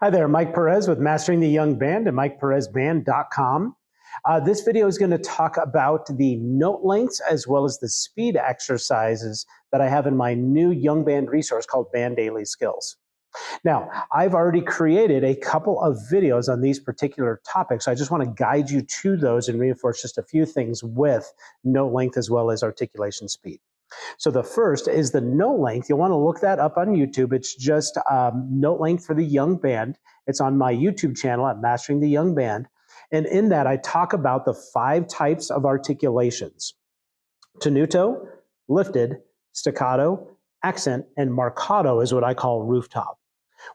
Hi there, Mike Perez with Mastering the Young Band and MikePerezBand.com. This video is going to talk about the note lengths as well as the speed exercises that I have in my new Young Band resource called Band Daily Skills. Now, I've already created a couple of videos on these particular topics. I just want to guide you to those and reinforce just a few things with note length as well as articulation speed. So the first is the note length. You'll want to look that up on YouTube. It's just note length for the young band. It's on my YouTube channel at Mastering the Young Band. And in that, I talk about the 5 types of articulations: tenuto, lifted, staccato, accent, and marcato is what I call rooftop.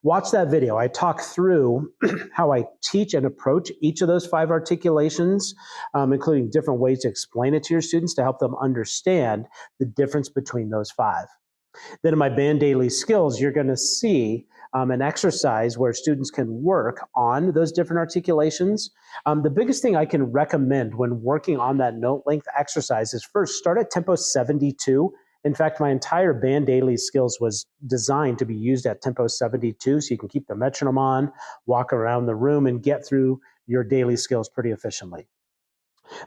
Watch that video. I talk through how I teach and approach each of those 5 articulations, including different ways to explain it to your students to help them understand the difference between those 5. Then in my Band Daily Skills, you're going to see an exercise where students can work on those different articulations. The biggest thing I can recommend when working on that note length exercise is first start at tempo 72. In fact, my entire Band Daily Skills was designed to be used at tempo 72, so you can keep the metronome on, walk around the room, and get through your daily skills pretty efficiently.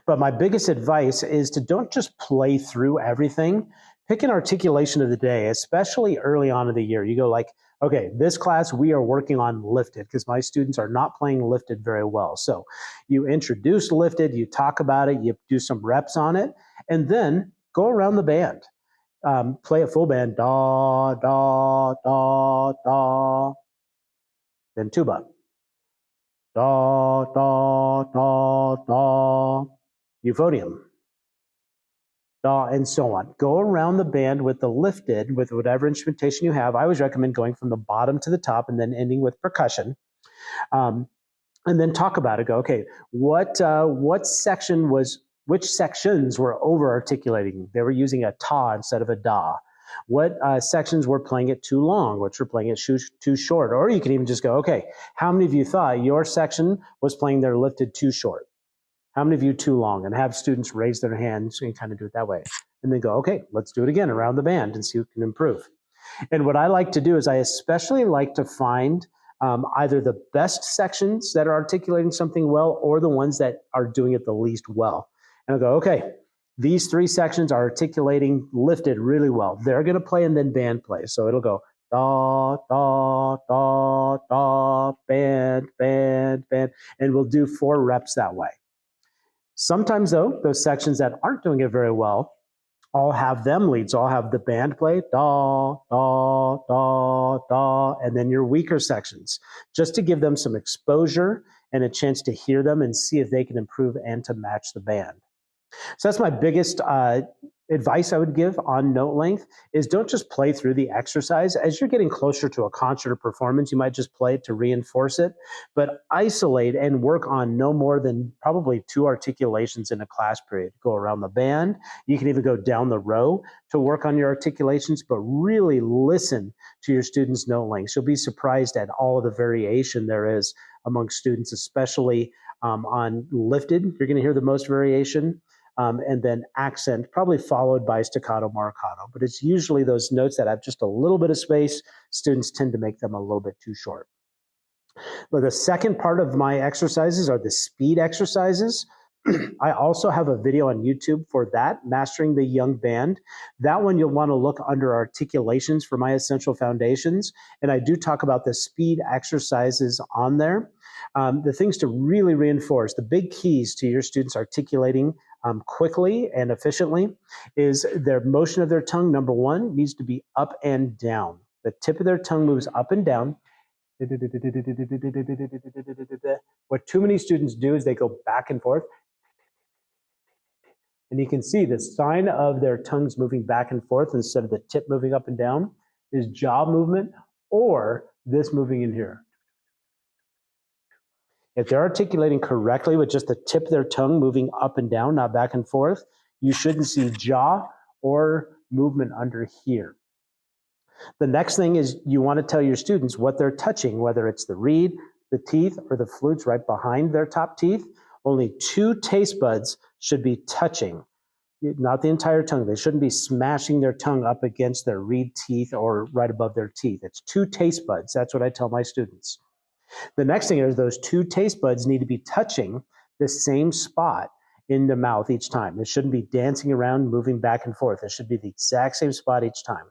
But my biggest advice is to don't just play through everything. Pick an articulation of the day, especially early on in the year. You go like, okay, this class we are working on lifted because my students are not playing lifted very well. So you introduce lifted, you talk about it, you do some reps on it, and then go around the band. Play a full band, da, da, da, da, then tuba, da, da, da, da, euphonium, da, and so on. Go around the band with the lifted, with whatever instrumentation you have. I always recommend going from the bottom to the top and then ending with percussion. And then talk about it. Go, okay, which sections were over-articulating? They were using a ta instead of a da. What sections were playing it too long, which were playing it too short? Or you can even just go, okay, how many of you thought your section was playing their lifted too short? How many of you too long? And have students raise their hands and kind of do it that way. And then go, okay, let's do it again around the band and see who can improve. And what I like to do is I especially like to find either the best sections that are articulating something well or the ones that are doing it the least well. And I'll go, okay, these 3 sections are articulating lifted really well. They're going to play and then band play. So it'll go da, da, da, da, band, band, band. And we'll do 4 reps that way. Sometimes, though, those sections that aren't doing it very well, I'll have them lead. So I'll have the band play, da, da, da, da, and then your weaker sections, just to give them some exposure and a chance to hear them and see if they can improve and to match the band. So that's my biggest advice I would give on note length is don't just play through the exercise. As you're getting closer to a concert or performance, you might just play it to reinforce it, but isolate and work on no more than probably 2 articulations in a class period. Go around the band. You can even go down the row to work on your articulations, but really listen to your students' note lengths. You'll be surprised at all of the variation there is among students, especially on lifted. You're going to hear the most variation. And then accent, probably followed by staccato, marcato. But it's usually those notes that have just a little bit of space. Students tend to make them a little bit too short. But the second part of my exercises are the speed exercises. I also have a video on YouTube for that, Mastering the Young Band. That one you'll want to look under articulations for my essential foundations. And I do talk about the speed exercises on there. The things to really reinforce, the big keys to your students articulating quickly and efficiently is their motion of their tongue. Number 1 needs to be up and down. The tip of their tongue moves up and down. What too many students do is they go back and forth. And you can see the sign of their tongues moving back and forth instead of the tip moving up and down is jaw movement or this moving in here. If they're articulating correctly with just the tip of their tongue moving up and down, not back and forth, you shouldn't see jaw or movement under here. The next thing is you want to tell your students what they're touching, whether it's the reed, the teeth, or the flutes right behind their top teeth. Only 2 taste buds should be touching, not the entire tongue. They shouldn't be smashing their tongue up against their reed teeth or right above their teeth. It's 2 taste buds. That's what I tell my students. The next thing is those two taste buds need to be touching the same spot in the mouth each time. It shouldn't be dancing around, moving back and forth. It should be the exact same spot each time.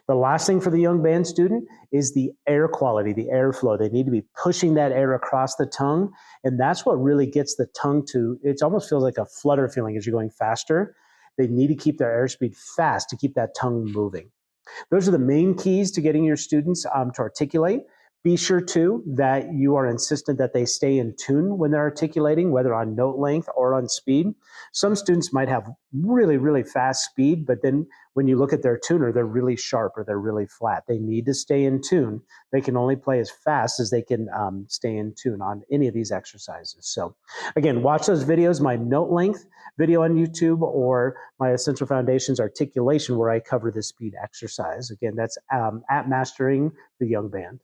The last thing for the young band student is the air quality, the airflow. They need to be pushing that air across the tongue. And that's what really gets the tongue to, it almost feels like a flutter feeling as you're going faster. They need to keep their airspeed fast to keep that tongue moving. Those are the main keys to getting your students to articulate. Be sure too that you are insistent that they stay in tune when they're articulating, whether on note length or on speed. Some students might have really, really fast speed, but then when you look at their tuner, they're really sharp or they're really flat. They need to stay in tune. They can only play as fast as they can stay in tune on any of these exercises. So again, watch those videos, my note length video on YouTube or my Essential Foundations Articulation, where I cover the speed exercise. Again, that's at Mastering the Young Band.